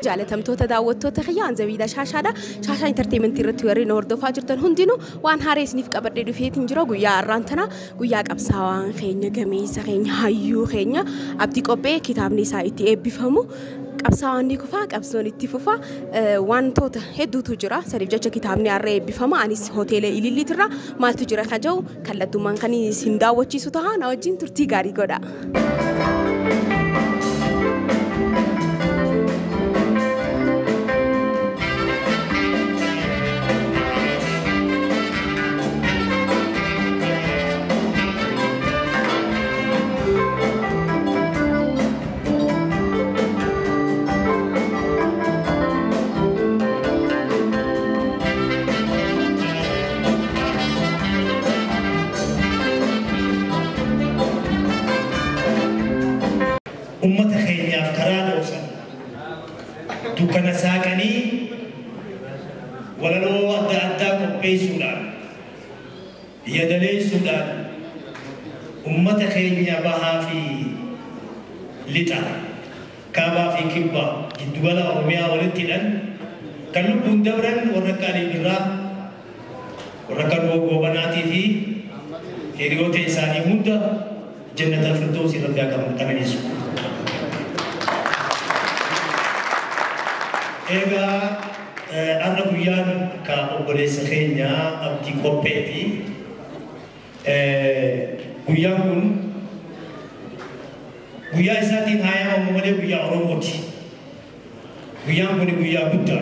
جالتمتوتا داوتوتا خيان زبيدا شاشادا شاشا انترتينمنت irratti warri hordofaa jirtan hundinuu waan haareesniif qabadhee dhufeetiin jira guyyaa arraantana guyyaa qabsaawaan keenya gameessa keenya hayyuu keenya abdii qophee kitaabni isaa itti eebbifamu qabsaawaan ni kufa qabsoon itti fufa wantoota hedduutu jira sadiif jecha kitaabni arra eebbifama anis hoteela ililliitirra maaltu jira kajau kallattumaan kan isin daawwachiisu ta'a na wajjin turtii gaarii godha. أمة خينيا فكران أوسن دكان ساكني ولا لو أدى كوبي سودان يدلي سودان أمة خينيا بها في لتا كابا في كبا جدولا أميا ولتلن كانوا بندبرن وركالي برا وركالو غوبناتي في هيريوتي إنساني هندا جنة الفردوس ربنا كمان يسوع Ega anak buyan ka obole sekhenya abdi kopeti buyan pun buya isatin haya omole buya oromoti buyan pun buya Buddha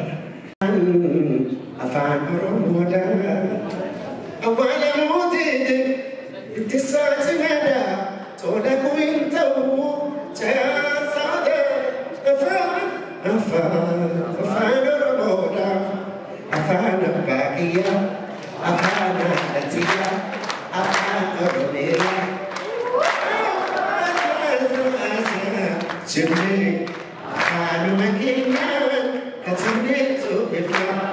afan oromoda awala mutid ittisat nada toda kuintu sada afan oromoda afan baqiya afan natiya afan oromera Jimmy, afan makina katsinetu ifya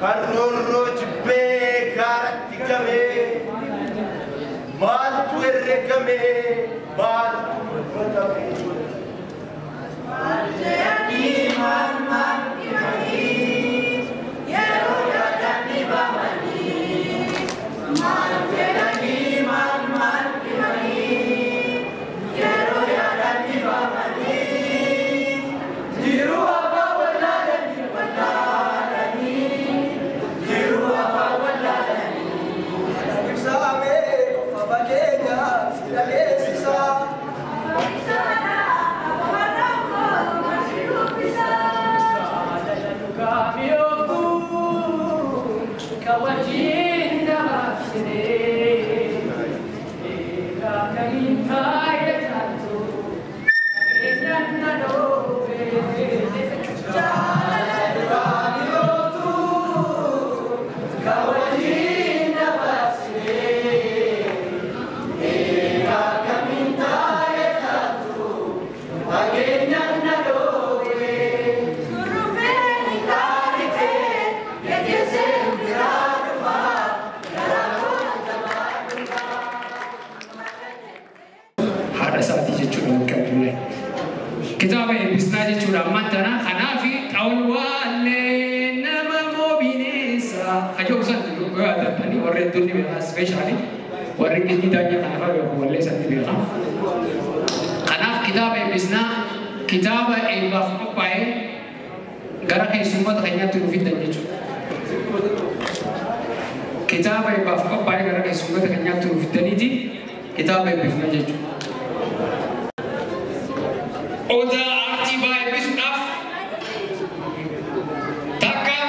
Karroo jibbee gaaratti gamee maaltu herreegamee maaltu dubbatamee. Maal jedhanii maal himanii yeroo yaadanii baamanii. Maal jedhanii maal himanii yeroo yaadanii baamanii. Jiruu abbaa wallaalanii wallaalanii. Jiruu abbaa wallaalanii. Ibsaamee abbaa keenya si dhageessisaa. كتاب بسناد جورا ماتنا خنافي أولوالي نما موبينيسا خجوا سنتي وهذا أني وردوني بها سبيشالي ورجعني دانيا خنافا ولا سنتي بها خناف كتاب بسنا كتاب إباف أباي غرق يسمى تغنيا تنوفي دانيا كتاب إباف أباي غرق يسمى تغنيا تنوفي دانيا كتاب بسنا جورا Oda arti baik bisnaf, takkan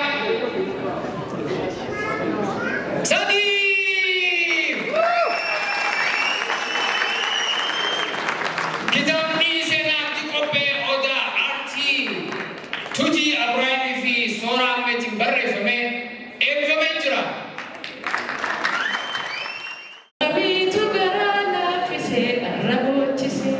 Sadim. Kitab ni senang dikopi oda arti tuji Abraham fi seorang metin berefame, efame jura. Tapi tu kerana fise Arab cise.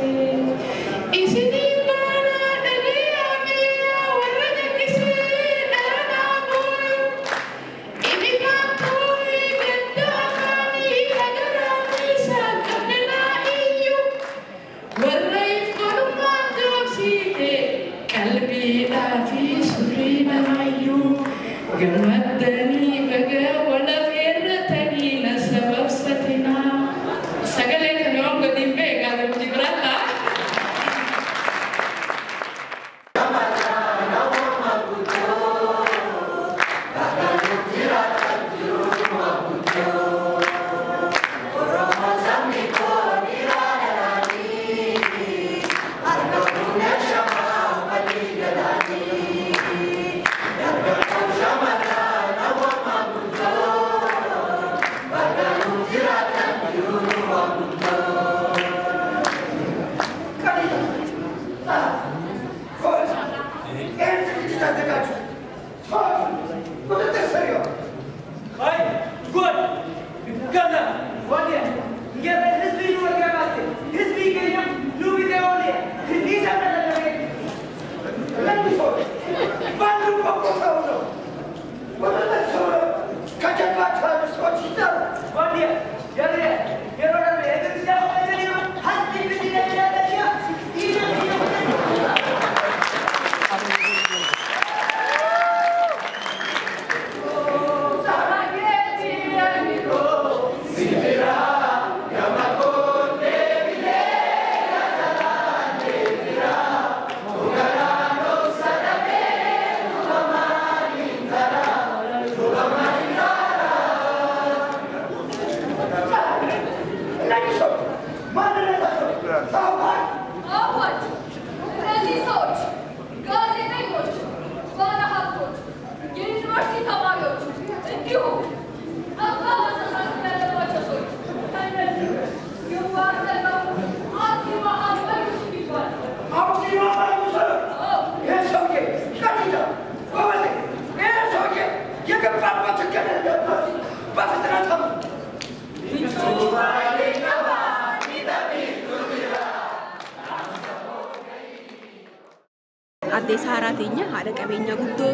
Adde Saaraa teenya haadha qabeenya guddoo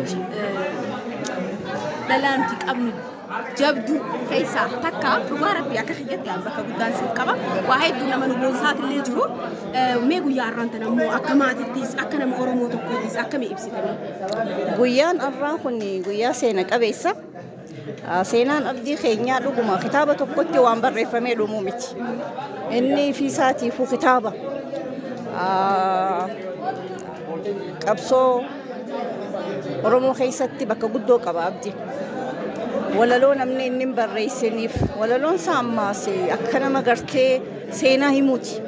دلان تقبل جبدو كيسا تكا تبارك بيا كخيت يا بك قدان سكبا واحد دون من بونسات اللي جرو ميغو يارانتنا مو اكمات التيس اكنا مورمو تكويس اكمي ابسيتني غيان الراخني غيا سينا قبيسا سينان أبدي خينيا لقما كتابة تقطي وانبر فمي لمومتي إني في ساتي فو كتابة قبصو ورمو خيستي بكا قدو قبا أبدي ولا لون أمني نمبر ريسنيف ولا لون ساماسي أكنا مغرتي سينا هيموتي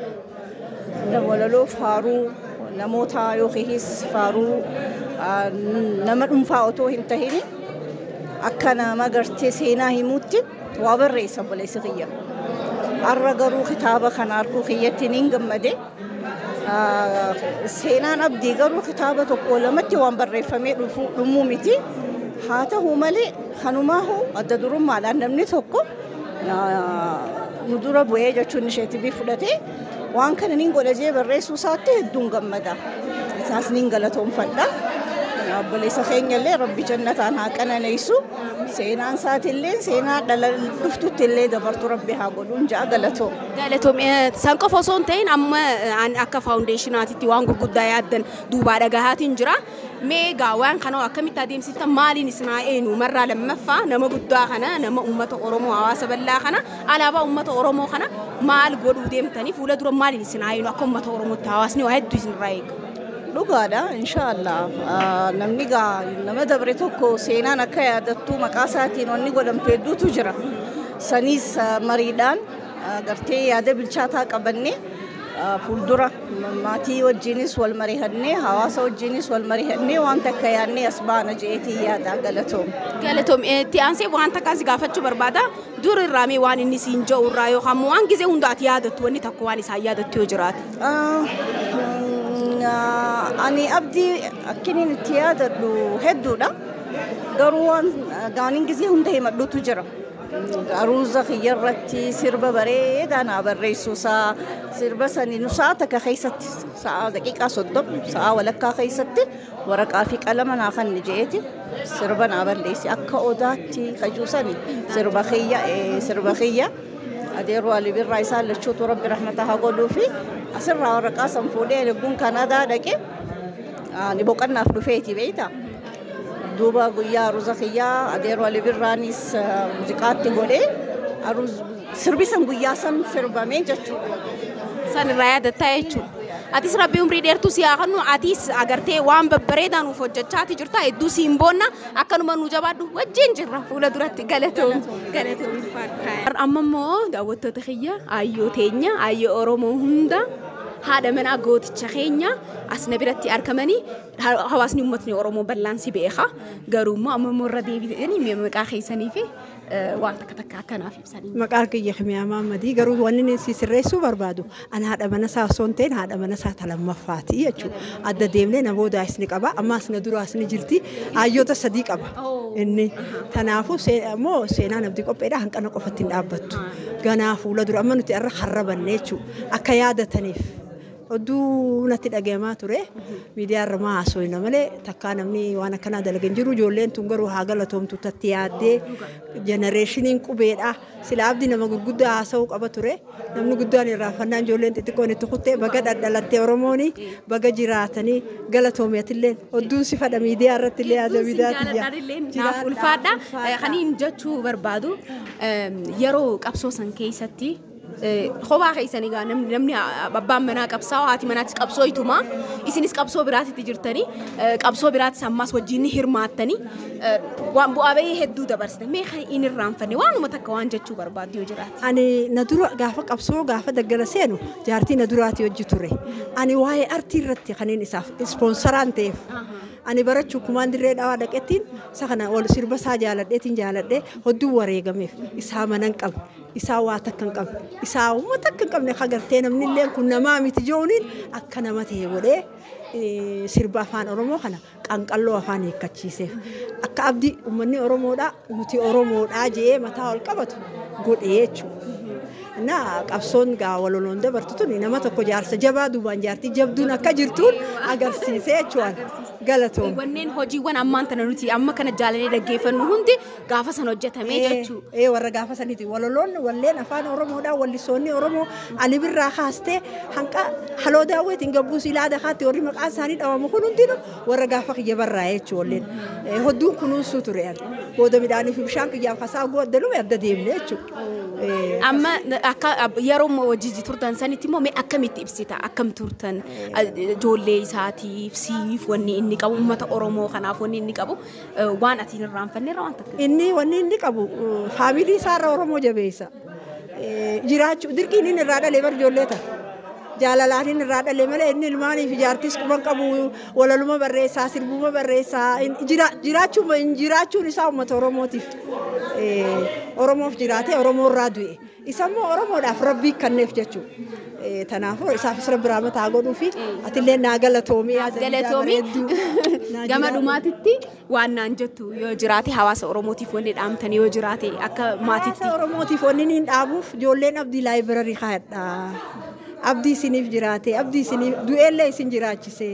ولا لو فارو نموتا يوخيس فارو نمر انفاوتو هنتهيني أكنا مغرتي سينا هيموتي وابريسا بليس غيا الرقرو خطابة خناركو خيتي نينغم دي سينا نبدي قرو خطابة تقولمتي وانبري فمي رمومتي حاتا هو ملي خنماهو أددرم على نمني توقو ندورا بوية جاتشو نشيتي بفلتي وان كان نينغو لجي بريسو ساتي دونغم دا اساس نينغلتهم فدا بليس خينيا اللي ربي جنة عنها كان نيسو سينان سات اللي سينا دفتوت اللي دبرت ربي هاقولون جا قالتهم سانكو فوسونتين أما عن أكا فاونديشنات تيوان قد يادن دوبا رجعات إنجرا ميجا وان كانوا أكمل تاديم سيفتا مالي نسمعينه مرة لما فا نما قد خنا نما أمة أورومو عواصب الله خنا على با أمة أورومو خنا مال قولوا ديم تاني فولا درا مالي نسمعينه أكمل أمة أورومو تواصني واحد دوزن رايق لغادا إن شاء الله نمنيجا نما دبرتوكو سينا نكايا دتو مقاساتي نونيجو لم تدو تجرا سنيس مريدان قرتي ياده بالشاتا قبني فولدرا ماتي والجنس والمريهني حواس والجنس والمريهني وانت كياني أسبان جيتي يادا قالتهم تيانسي وانت كاسي قافتشو بربادا دور الرامي وان النسين جو الرايو خموان جزي هندات يادتو واني تقواني سايادتو جرات أنا أبدي أكيني نتيادة لو هدونا قروان قانين جزي هم ده مدلو تجرا أروزا خيرتي سربا بريد أنا بريسو سا سربا سني نساتك خيست ساعة دقيقة صدق ساعة ولا خيست ورقة في قلم أنا خن جيتي سربا نابر ليسي أكا أوداتي خجوسني سربا خيا أديرو على بالرئيس اللي شو ربي رحمتها قولوا فيه أسرع ورقة سنفولي نبون كندا دكي نبوكنا في فيتي بيتا دوبا قويا روزخيا أديرو على بالرانيس موسيقات تقولي أروز سربيسن قويا سن سربا مين جتشو سن رايا تايتشو أتيس ربي عمري ديرتو سياقنو أتيس أغرتي وام ببريدان وفجتشاتي جرتا إدو سيمبونا أكنو منو جبادو وجين جرا فولا دراتي قالتهم أمامو داوتو تخيا أيو تينيا أيو أورومو هندا هذا من أقوت تشخينيا أسنا برتي أركمني هواسني أمتني أورومو بلانسي بيخا قروما أمامو ردي يعني ميمك سني فيه وانت كتكاكنا في بسني مقالك يخمي أمام دي قرود وانني سيسرسو بربادو أنا هذا منسا سونتين هذا منسا تلم مفاتي يجو عدا ديملي نبودا اسنك أبا أما اسنا درو اسنا جلتي أيوتا صديق أبا إني تنافو مو سينا نبديكو بيدا هنك أنا قفتين أبتو غنافو لدرو أما نتأرى خربا نيشو أكيادة تنيف ودو نتيجة جماعة ترى ميديا رما سوينا ملء تكان مني وأنا كنا دلقين جرو جولين تونغرو هاجلا توم تتتيادة جنريشنين كوبيرة سلاب دينا ما جودة عساوك أبا ترى نمنو جودة نرافنا جولين تتكون تخطئ بقى دلالة أوروموني بقى جراتني جلا توم يتلين ودو سفدا ميديا رتلي هذا ميديا تلين نافو الفادا خلينا نجتشو بربادو يرو كابسوسن كيستي خوبا خيساني قا نمني بابا منا قبصا هاتي منا قبصويتوما إسنيس قبصو براتي تجرتني قبصو براتي سماس وجيني هرماتني وان بو أبي هدو دبرستني مي خي إن الرانفني وانو متكوان جتشو برباد يوجرات أنا ندرو قافة قبصو قافة دقلسينو جارتي ندراتي وجتوري أنا واي أرتي رتي خليني إساف سبونسران تيف أنا براتشو كمان دريد أوادك إتين سخنا ولا سيربا ساجالد إتين جالد هدو وريقة ميف إسها مننقب إساوا تكنقب إساوا ما تكنقب نخاجرتين من اللي كنا ما متجونين أكنا ما تهيبوله سيربا فان أورومو خنا كانقلوا فاني كتشيسه أكابدي ومني أورومو دا ومتي أورومو دا جي متى الكبت قول إيه شو Na qabsoon gaa waloloon dabartuun nama tokko jaarsa jabaa duubaan jaartii jabduun akka jirtuun agarsiisee jechuudha. Galatoom. Wanneen hojiiwwan ammaan tana nuti amma kana jaalallee dhaggeeffannu hundi gaafa san hojjetamee jechuudha. Warra gaafa saniiti waloloon walleen afaan Oromoodhaan wallisoonni Oromoo Ali Birraa kaastee hanqa haloo daawwitiin gabbuu silaa dakaatti warri maqaan isaanii dhawamu kun hundinuu warra gaafa kiyya barraa jechuudha walleen. Hodduun kunuunsuu ture booda midhaanii fi bishaan kiyyaaf kasaa goddalume adda deemne jechuudha. Amma akka yeroo hojii turtan sanitti immoo mee akkamitti ibsita akkam turtan ijoollee isaatiif siif wanni inni qabu uummata Oromoo kanaaf wanni inni qabu waan ati hin irraanfanneerra waan takka. Inni wanni inni qabu faamilii isaarra Oromoo jabeessa. Jiraachuu dirqiin inni irraa dhalee bar ijoollee ta'a. Jaalalaan inni irraa dhalee malee inni ilmaanii fi jaartis quban qabu walaluma barreessaa sirbuma barreessaa jiraachuun isaa uummata Oromootiif. Oromoof jiraatee Oromoo irraa du'e. Isa immoo Oromoodhaaf rabbii kanneef jechuudha. Tanaafuu isaafis rabbi rahmataa godhuu fi atillee naa galatoomii gama dhumaatitti waan naan jettu yoo jiraate hawaasa Oromootiif wanni dhaamtanii yoo jiraate akka maatiitti. Hawaasa Oromootiif wanni niin dhaabuuf ijoolleen abdii laayibirarii kaa'adha. Abdii isiniif jiraate abdii isiniif du'eellee isin jiraachise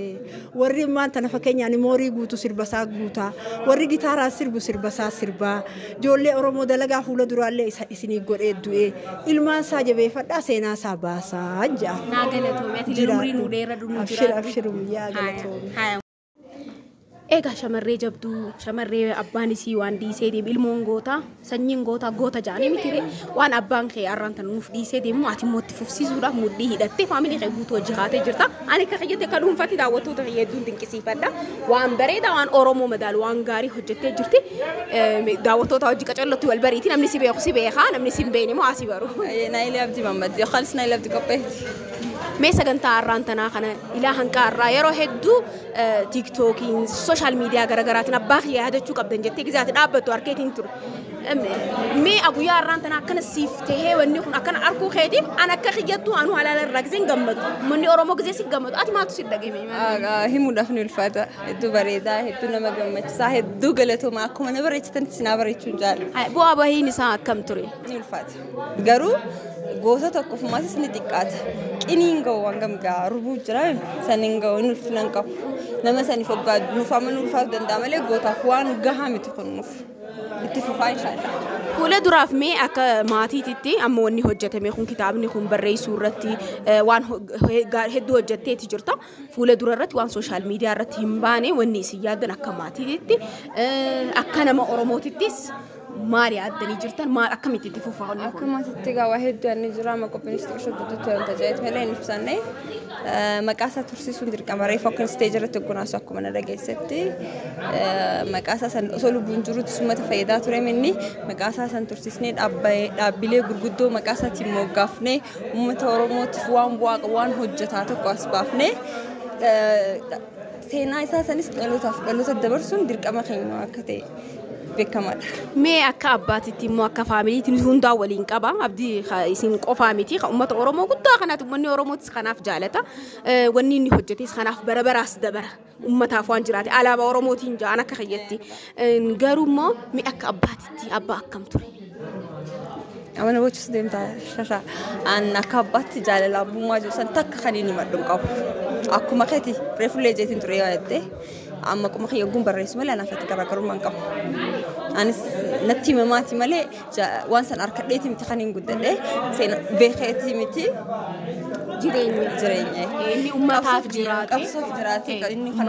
warri immaan tana fakkeenyaan moorii guutu sirbasaa guutaa warri gitaaraa sirbu sirbasaa sirbaa ijoollee Oromoo dalagaa fuula duraallee isiniif godhee du'e ilmaan isaa jabeeffadhaa seenaa isaa baasaa jaa. Naa galatoomee ati umrii nu dheeraa dhumuu jiraatu. Abshirum yaa galatoomee. Egaa shamarree jabduu shamarree abbaan isii waan dhiisee deemu ilmoon goota sanyiin goota jaanii mitire waan abbaan kee arraan tan nuuf dhiisee deemu ati immoo itti fufsiisuudhaaf mudhii hidhattee faamilii kee guutuu hojii haatee jirta. Ani akka kiyyatti akka dhuunfaatti daawwattoota kee hedduun dinqisiifadha. Waan bareedaa waan Oromoo madaalu waan gaarii hojjettee jirti. Daawwattoota hojii qacarratti wal bariiti namni si beeku si beekaa namni si hin beekne immoo asii baru. Naayilee Abdii Mammad yookaan Naayilee Abdii Qopheeti. Mee sagantaa arraan tanaa kana ilaa hanqaa irraa yeroo hedduu tiiktookiin sooshaal miidiyaa garaagaraatiin abbaa kiyyaa yaadachuu qabdan jettee gizaati dhaabbattu harkeetiin ture. Mee guyyaa arraan tanaa akkana siif tahee wanni kun akkana arkuu keetiin an akka kiyyattuu anuu halaala irraa giseen gammadu. Manni Oromoo gisee si gammadu ati maaltu si dhagahame? Himuudhaaf ni ulfaata. Hedduu bareedaa hedduu nama gammachiisaa hedduu galatooma akkuma na bareechitan sinaa bareechuun jaalladha. Bu'aa bahiin isaa akkam ture? Ni ulfaata. Garuu gosa tokkoof maasis ni xiqqaata. Qiniin ga'u waan gamgaa rubuu jira saniin ga'u nuuf nan qabu. Nama saniif hoggaa nuuf amma nuulfaatu danda'a malee gootaaf waan gahaa miti kun nuuf. Itti fufaa inshaAllah. Fuula duraaf mee akka maatiititti amma wanni hojjetame kun kitaabni kun barreessuu irratti waan hedduu hojjetteeti jirta. Fuula dura irratti waan sooshaal miidiyaa irratti hin baane wanni isin yaaddan akka maatiititti akka nama Oromootittis maali yaaddanii jirtan maal akkamitti itti fufaa wanni kun? Akka maatiitti gaawaa hedduu ani jira amma qophiinis xiqqoo guutuutti waan tajaajiltu malee hin ibsanne maqaa isaa tursiisuun dirqama reefu akka isteeji irratti hogganaasu akkuma na dhageessetti maqaa isaa san osoo lubbuun jirutti uummata fayyadaa ture minni maqaa isaa san tursiisnee dhaabbilee gurguddoo maqaa isaatiin moggaafnee uummata Oromootiif waan bu'aa qabu waan hojjetaa tokko as baafnee seenaa isaa sanis dhaloota dabarsuun dirqama keenya akka ta'e beekamadha. Mee akka abbaatitti immoo akka faamiliitiin hundaa waliin qaba abdii isin qofaa miti uummata Oromoo guddaa kanaati uummanni Oromootis kanaaf jaalata wanni inni hojjetes kanaaf bara dabara uummataaf waan jiraate alaabaa Oromootiin jaan akka kiyyatti garuu immoo mee akka abbaatitti abbaa akkam ture? Amana bochus deemtaa shashaa an akka abbaatti jaalala abbummaa jiru san takka kan inni madduun qabu akkuma keeti reefullee jeetiin ture yoo jettee amma kuma khiyyoon barreessu malee anaafatti garaagarummaan qabu. Anis natti mamaati malee waan san arkadheeti miti kan hin guddadhe seen beekeeti miti jireenya inni uummataaf jiraate qabsoof jiraate inni kan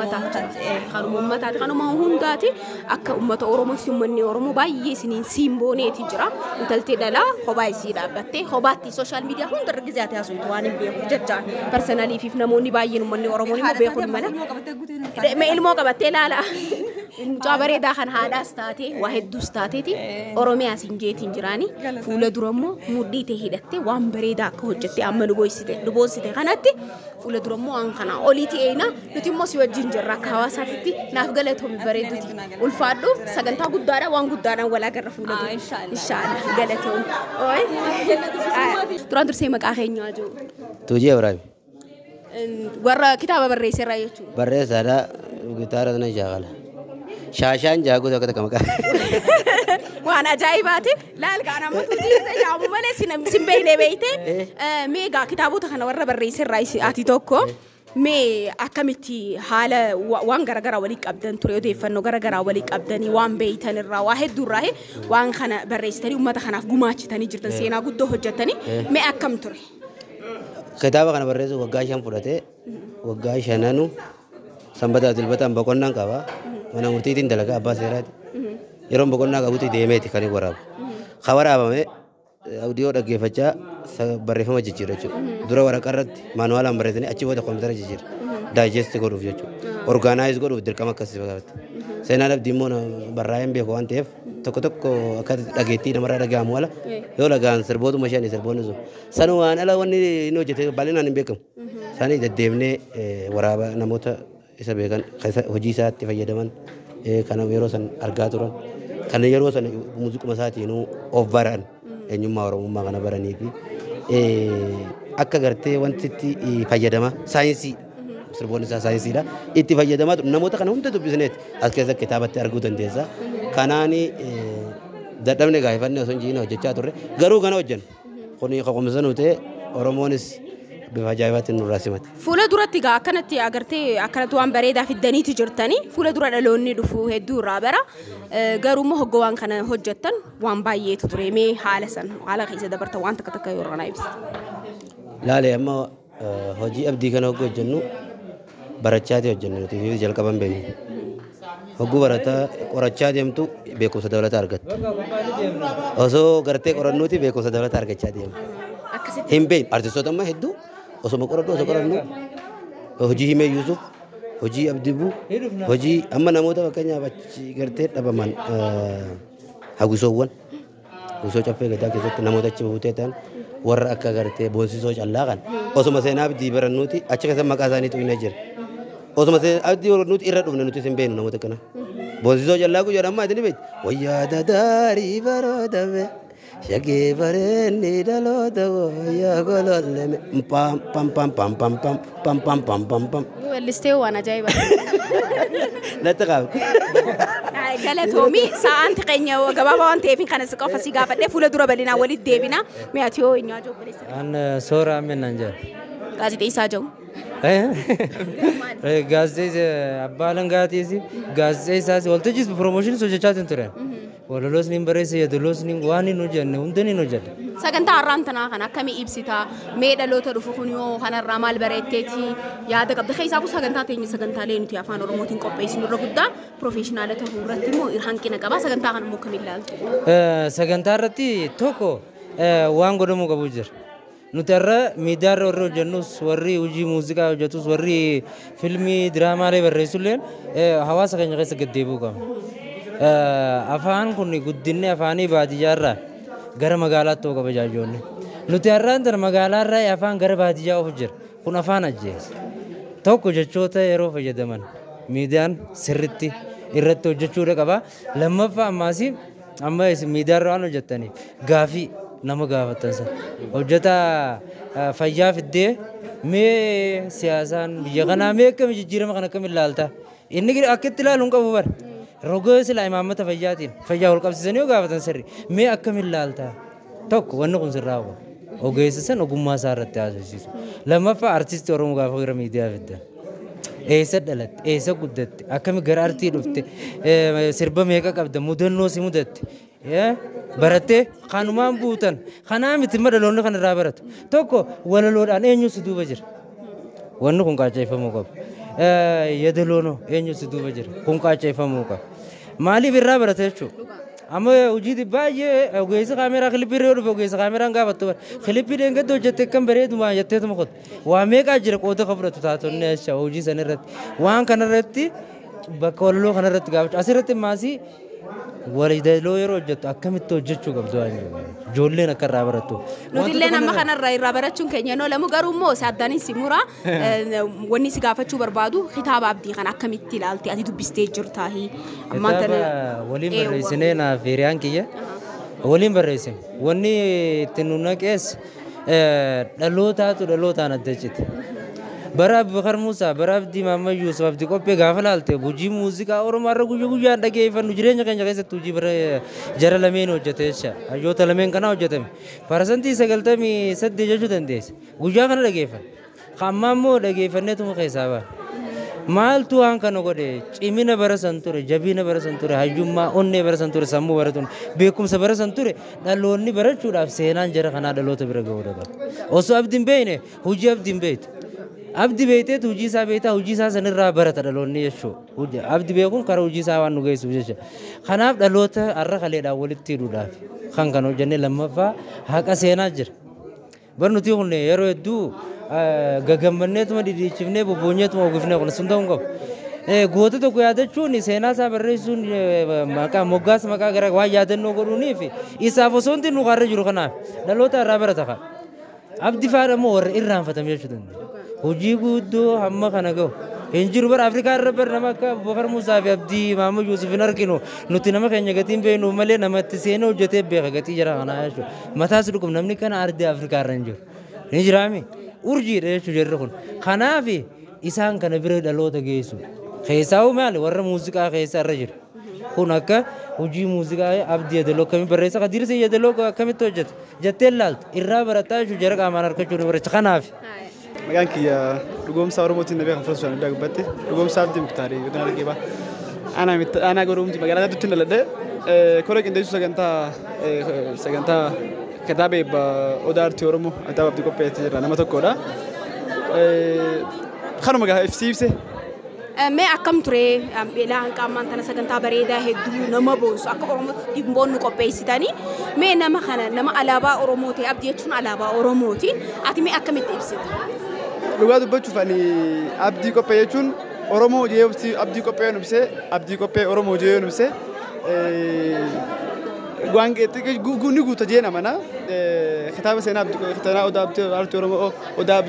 uummataati kanuma hundaati akka uummata Oromootti uummanni Oromoo baay'ee isiniin simbooneeti jira intaltee dhalaa kophaa isii dhaabbattee kophaatti sooshaal miidiyaa hunda irra gizaate haasoftu waan hin beekuuf jecha personaliifiif namoonni baay'een uummanni Oromoo immoo beekuun mala ilmoo qabattee ilaala. Mucaa bareedaa kan haadhaas taate waa hedduus taateeti Oromiyaas hin jeetiin jiraani fuula dura immoo mudhii ta'e hidhattee waan bareedaa akka hojjettee amma nu boonsite kanatti fuula dura immoo waan kana olii ta'eena nuti immoo si wajjin jirra akka hawaasaatti naaf galatoomi bareeduuti ulfaadhu sagantaa guddaadha waan guddaadhaan walaa garra fuula dura inshaAllah galatoomi. Duraan dursee maqaa keenyaa jiru. Tuujii Ibraahim. Warra kitaaba barreesseerraa jechuudha. Barreessaadha gitaara sana shaakala. Shaashaan jaagu tokko tokko maqaa. Waan waan ajaa'ibaati. Laal gaa namoota hojii jaamu malee sin beekne beekte. Meegaa kitaabota kana warra barreessirraa ati tokko. Mee akkamitti haala waan garaagaraa walii qabdan ture odeeffannoo garaagaraa walii qabdanii waan beeytan irraa waa hedduu irraa waan kana barreessitanii uummata kanaaf gumaachitanii jirtan seenaa guddoo hojjettanii mee akkam ture? Kitaaba kana barreessu waggaa 5 fudhatee waggaa 5 sanbataa dilbataan boqonnaan qaba mana murtiitiin dalagaa abbaa seeraati yeroo boqonnaa qabutti deemeeti kan waraabu ka waraabame audio dhaggeeffachaa barreeffama jijjiirra jechuudha. Dura waraqaa irratti maanuwaalaan barreessanii achi booda koompitara jijjiirra. Daayijesti godhuuf jechuudha. Orgaanaayiz godhuuf dirqama akkasii fakkaata. Seenaan abdii immoo barraa'een beeku waan ta'eef tokko akka dhageettii namarraa dhaga'amu ala yoo dhagaan sirbootuma isheen sirboonni sun. Sanuu waan ala wanni inni hojjete bal'inaan hin beekamu. Isaanii deddeebinee waraaba namoota isa beekan hojii isaatti fayyadaman kan yeroo san argaa turan kan yeroo san muuziquma isaatiinuu of baran. Eenyummaa Oromummaa kana baranii fi akka gartee wanti itti fayyadama saayinsii sirboonni isaa saayinsiidha itti fayyadamaa namoota kana hunda dubbisneeti as keessa kitaabatti arguu dandeessa kanaani dadhabne gaafannee osoo hin jiine hojjechaa turre garuu kana hojjennu kuni qoqomsanuu ta'e Oromoonis bifa ajaa'ibaatiin nurraa simate. Fuula duratti gaa akkanatti agartee akkanatti waan bareedaa fiddaniiti jirtanii fuula dura dhaloonni dhufu hedduu irraa bara garuu immoo hoggoo waan kana hojjettan waan baay'eetu ture mee haala san haala keessa dabarta waan takka yoo irraa ibsa. Laalee amma hojii abdii kana hoggoo hojjennu barachaati hojjennu nuti fi jalqaban beeknu. Hogguu barataa qorachaa deemtu beekumsa dabalataa argattu. Osoo gartee qorannuuti beekumsa dabalataa argachaa deemtu. Hin beeknu artistoota amma hedduu osoo qorannu hojii Himee Yuusuf hojii Abdibuu hojii amma namoota fakkeenyaaf achi gartee dhabaman hawwisoowwan hawwisoo caffee gadaa keessatti namoota achi buutee ta'an warra akka gartee boonsisoo callaa kan osuma seenaa abdii barannuuti achi keessa maqaa isaanii tuqnee jira osuma seenaa abdii barannuuti irra dhufne nuti hin beeknu namoota kana boonsisoo callaa kun jedhamaa isin beektu wayyaa dadaarii baroodame. Shagee bareenni dhaloota wayyaa gololeme pam pam pam pam pam pam pam pam pam pam pam. Wellistee waan ajaa'ibaa. Natti qabu. Galatoomii sa'aanti keenya gabaabaa waan ta'eef kan as qofa si gaafadhee fuula dura bal'inaa walitti deebina mi'aati yoo eenyu ajoo balleessa. An soora ammenan jira. Gaazexeessaa jiru. Gaazexeessaa abbaa langaatiis gaazexeessaas waltajjii piroomooshinii hojjechaa turan. Walalos nin barreessa yadalos nin waan hin hojjenne hunda nin hojjedhe. Sagantaa har'aan tanaa kan akkamii ibsita mee dhaloota dhufu kun yoo kanarraa maal bareetteeti yaada qabda keessaafu sagantaa teenya sagantaalee nuti afaan Oromootiin qopheessinu irra guddaa piroofeeshinaala ta'uu irratti immoo hanqina qaba sagantaa kana immoo akkamiin ilaaltu? Sagantaa irratti tokko waan godhamuu qabu jira. Nuti irra miidiyaarra warri hojjennus warri hojii muuziqaa hojjetus warri fiilmii diraamaalee barreessulleen hawaasa keenya keessa gaddeebuu qaba. Afaan kun guddinni afaanii baadiyyaarraa gara magaalaatti ta'uu qaba jaajoonni. Nuti har'aan tana magaalaarraa afaan gara baadiyyaa ofu jira. Kun afaan ajjeesa. Tokko jechoota yeroo fayyadaman miidiyaan sirriitti irratti hojjechuudha qaba. Lammaffaa ammaas amma miidiyaarra waan hojjettaniif gaafii nama gaafatan sana. Hojjetaa fayyaa fiddee mee siyaasaan biyya kanaa mee akkami jijjiirama kana akkamiin ilaalta? Inni akkatti ilaaluun qabu bara. Roga sila imamata fayyaatiin fayyaa wal qabsiisanii yoo gaafatan sirri mee akkamiin ilaalta tokko wanni kun sirraa qaba ogeessa san ogummaa isaa irratti haasofsiisu lammaffaa artistii Oromoo gaafa gara miidiyaa fiddan eessa dhalatte eessa guddatte akkami gara artii dhufte sirba meeqa qabda mudannoo si mudatte barattee kanumaan buutan kanaa miti madaloonni kan irraa baratu tokko walaloodhaan eenyu si duuba jira wanni kun qaacceeffamuu qaba. Yadaloono eenyu si duuba jira kun qaacceeffamuu qaba. Maaliif irraa barate jechuudha. Amma hojii baay'ee ogeessa kaameraa kilippii irra dhufe ogeessa kaameraan gaafattu kilippii deengatti hojjettee kan bareeduma jetteetuma qotte waa meeqaa jira qooda ka fudhatu taatonni jecha hojii sana irratti waan kana irratti bakka walaloo kana irratti gaafachuu asirratti maasii walidaloo yeroo hojjettu akkamitti hojjechuu qabdu ijoolleen akka irraa barattu. Nuti illee nama kanarraa irraa barachuun keenya noo lamu garuu immoo saaddaanis mura wanni si gaafachuu barbaadu kitaaba abdii kana akkamitti ilaalte ati dubbistee jirtaahi. Waliin barreessinee naaf hiriyaan kiyya waliin barreessine wanni itti nu naqees dhalootaatu dhalootaan adda cite. برا بخر موسى برا بدي ماما يوسف بدي كوبي غافل الته بوجي موسيقى اور مره غوجو دغه فن جرين كان جاي ستوجي برا جرى لمين وجتهشا ايو تلمين كنا وجتم فرسنتي سغلتمي سد ججو دنديس غوجا كان دغه فن خمامو دغه فنتو خيسابا مال تو ان كانو غدي چيمينا برسنتور جبينا برسنتور حجوما اونني برسنتور سمو برتون بكم سبرسنتور دلوني برچودا سينان جرى كنا دلوت برغودا اوسو ابدين بينه هوجي ابدين بيت abdi beete hojii isaa beeta hojii isaa sanirraa barata dhaloonni jechuudha abdi beekuun karaa hojii isaa waan nu geessuuf jecha kanaaf dhaloota har'a kaleedhaan walitti hidhuudhaaf kan kan hojjannee lammaffaa haqa seenaa jira barnuti kun yeroo hedduu gagammanneetuma diddiichifnee bobboonyeetuma oofifnee kun sun ta'uu qabu goota tokko yaadachuun seenaa isaa barreessuun maqaa moggaas maqaa gara waan yaadannoo godhuuniif isaaf osoo wanti nu qarra jiru kanaaf dhaloota irraa barata kan abdi faadhamoo warra irraanfatame jechuudha hojii guddoo hamma kana gahu injiru bar afrikaa irra bar nama akka Abubakar Musaa fi Abdii Maamud Yuusuf hin arginu nuti nama keenya gatiin beeknu malee namatti seenaa hojjetee beeka gatii jira kana jechuudha mataas dhukum namni kana ardii afrikaa irra hin jiru ni jiraami urjiidha jechuudha jirri kun kanaaf isaan kana bira dhaloota geessu keessaa maali warra muuziqaa keessa irra jiru kun akka hojii muuziqaa abdii yadaloo kami barreessa qadirsi yadaloo akkamitti hojjeta jettee laaltu irraa barataa jechuudha jara qaamaan harkachuun baracha kanaaf مكان كي رقم صار موتين نبي خفص شو نبي أقبته رقم صار دي مختاري يقولون لك إيه أنا قروم دي مكان هذا تطلع لده كورك إندي شو سكنتا كتابة بأودار تيورمو كتابة بدي كوبي تيجي أنا ما تكورا خانو مكان إفسيبسه ما أكمل ترى بلا كمان تنا سكنتا بريدة هدو نما بوس أكو أورمو تيمبون نكوبي سيتاني ما نما خنا نما علابا أورموتي أبدي يشون علابا أورموتي أتي ما أكمل تيبسيت لغات بتشوف أني أبدي كوبي يشون أورمو جيوبسي أبدي كوبي نمسه أبدي كوبي أورمو جيو نمسه guang itu guni gu tajena mana kita bersama abdi kita na udah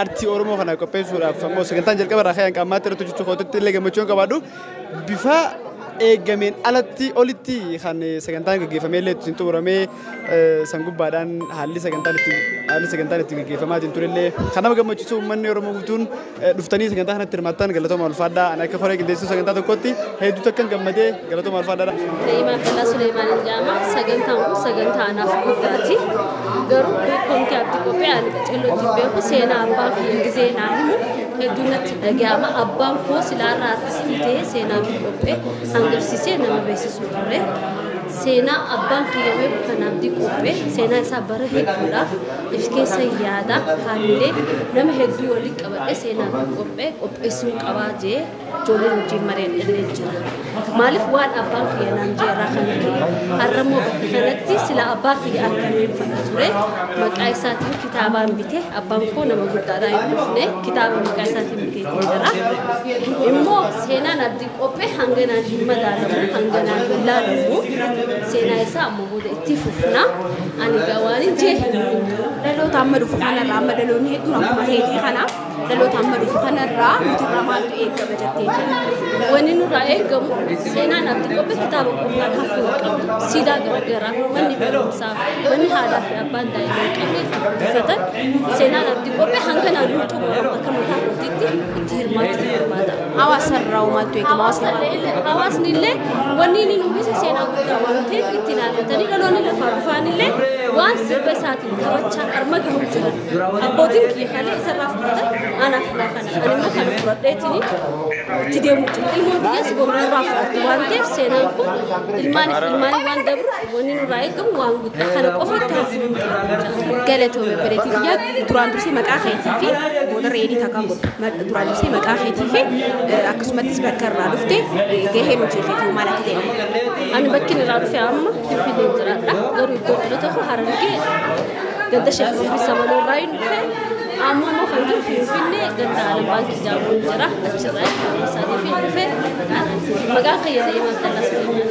arti oromo kana ko pesura famo segentan jer kabar rakhyan kamater tu cucu khotu lege mochon kabadu bifa egamen alati oliti khane segentan ge famele tintu rame sangu badan hali segentan itu ge fama tintu le khana ga mochu manne oromo gutun duftani segentan khana tirmatan galato mal fada ana ke khore ge desu segentan to koti hedu takkan gamade galato mal fada Iman Abdullah Sulaiman Jama sagantaa anaaf guddaati garuu beekumti abdi qophee ani qacellooti beeku seenaa abbaa fi gizee naa himu hedduunatti dhaga'ama abbaan koo silaarraa artistii ta'ee seenaa abdi qophee hangarsiisee nama beeksisuu ture seenaa abbaan kiyyamee kan abdi qophee seenaa isaa bara hedduudhaaf if keessa yaada haamilee nama hedduu waliin qabadhe seenaa abdi qophee qopheessuu qabaa jee ijoolleen hojii mari'adhannee jira maaliif waan abbaan kiyya naan jeerraa kan ka'e har'ammoo bakka kanatti sila abbaa kiyya argameen fadha ture maqaa isaatiin kitaabaan bite abbaan koo nama guddaadhaa hin dhufne kitaaba maqaa isaatiin biteetiin jira immoo seenaan abdi qophee hanganaan hin madaalamu hanganaan hin laalamu seenaa isaa ammoo booda itti fufna ani gawaanin jee hin dhaloota amma dhufu kanarraa amma dhaloonni hedduun akkuma heetii kanaaf dhaloota amma dhufu kanarraa nutirraa maaltu eegama jetteeti wanni nurraa eegamu seenaan abdi qophee kitaaba qofaan hafuu qabdu siidaa garaagaraa manni barumsaa manni haadhaa fi abbaan daa'imman qabee itti guddifatan seenaan abdi qophee hanganaan hin xumuramu akka mataa kootiitti itti hirmaachuu barbaada. Hawaasarraa maaltu eegama hawaasni illee wanni inni nuufise seenaa guddaa waan ta'eef itti naannatanii dhaloonni lafaa dhufaanillee waan sirba isaatiin taphachaa arma gahu jiran abbootiin kiyya kalee isarraa fudhatan anaaf laa kana animmoo kana fudhadheetini itti deemu jira ilmoon biyyas gomurraa fudhatti waan ta'eef seenaan kun ilmaanii waan dabruuf wanni nurraa eegamu waan guddaa kana qofatti hafuun galatoome bareetii biyya duraan dursee maqaa keetii fi booda reedii takkaa godhu duraan dursee maqaa keetii fi akkasumattis bakka irraa dhufte gaheen hojii keetii maal akka ta'e ani bakki irraa dhufe amma finfinnee jiraadha garuu iddoo dhalata koo Harargee ganda sheekh Umar Samanoo irraa hin dhufe amma immoo kan jiru finfinnee ganda Alam Baankii Jaamuun jira achirraa isaanii fi dhufe maqaan fayyada Iman Abdullah Sulaiman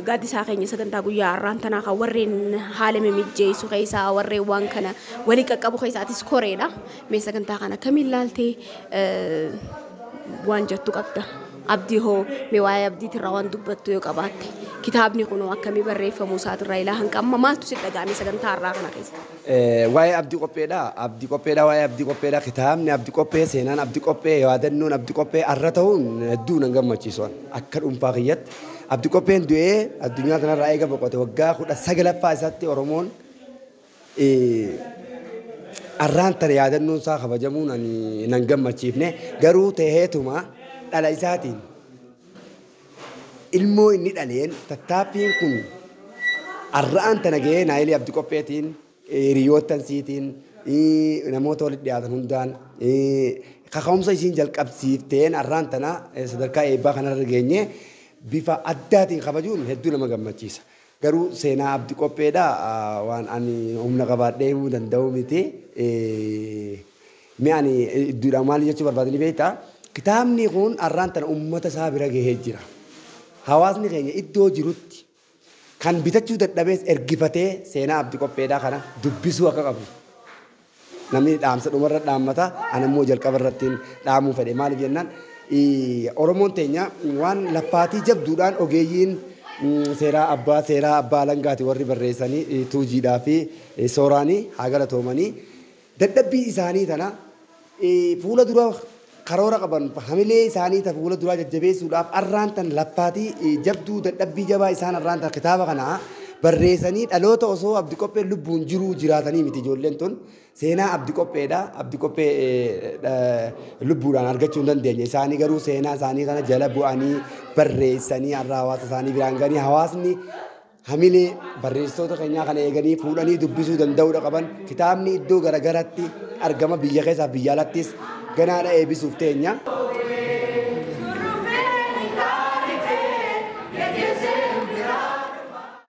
gaaddisaa keenya sagantaa guyyaa har'aan tanaa kan warreen haala mimijjeessu keessaa warreen waan kana walii qaqqabu keessaatis koreedha mee sagantaa kana kamiin laaltee waan jettu qabda. abdii hoo mee waa'ee abdiitti irraa waan dubbattu yoo qabaatte kitaabni kun akkamii barreeffamuu isaatirraa ilaa hanqamma maaltu si dhaga'ame sagantaa irraa kana keessa. Waa'ee abdii qopheedha. Abdii qopheedha waa'ee abdii qopheedha kitaabni abdii qophee seenaan abdii qophee yaadannoon abdii qophee arra ta'uun hedduu nan gammachiisu akka dhuunfaa kiyyatti. Abdii qopheen du'ee addunyaa kanarraa eega boqote waggaa 19ffaa isaatti Oromoon arraan tana yaadannoon isaa kabajamuun nan gammachiifne garuu ta'eetuma dhala isaatiin ilmoo inni dhaleen tattaaffiin kun arraan tana gahee naayilii abdii qopheetiin hiriyoottan siitiin namoota walitti dhiyaatan hundaan kaka'umsa isiin jalqabsiifteen arraan tana sadarkaa eebbaa kanarra geenye bifa addaatiin kabajuun hedduu nama gammachiisa. Garuu seenaa abdii qopheedha waan ani humna qabaadhee himuu danda'u miti. Mee ani iddoodhaan maal jechuu barbaadanii beektaa? Kitaabni kun arraan tana uummata isaa bira gahee jira. Hawaasni keenya iddoo jirutti kan bitachuu dadhabees ergifatee seenaa abdii qopheedhaa kana dubbisuu akka qabu. Namni dhaamsa dhumarra dhaammata ani immoo jalqaba irratti dhaamuu fedhe maaliif jennaan Oromoon teenya waan laffaatii jabduudhaan ogeeyyiin seeraa abbaa alangaati warri barreessanii tuujiidhaa fi sooraanii haa galatoomanii dadhabbii isaanii tana fuula dura karoora qaban hamilee isaanii ta fuula duraa jajjabeessuudhaaf arraan tan laffaatii jabduu dadhabbii jabaa isaan arraan tan kitaaba kanaa barreessanii dhaloota osoo abdii qophee lubbuun jiruu jiraatanii miti ijoolleen tun seenaa abdii qopheedha abdii qophee lubbuudhaan argachuu hin dandeenye isaanii garuu seenaa isaanii kana jala bu'anii barreessanii har'a hawaasa isaanii biraan ganii hawaasni hamilee barreessitoota keenyaa kana eeganii fuudhanii dubbisuu danda'uudha qaban kitaabni iddoo garagaraatti argama biyya keessaa biyya alattis ganaadha eebisuuf teenya.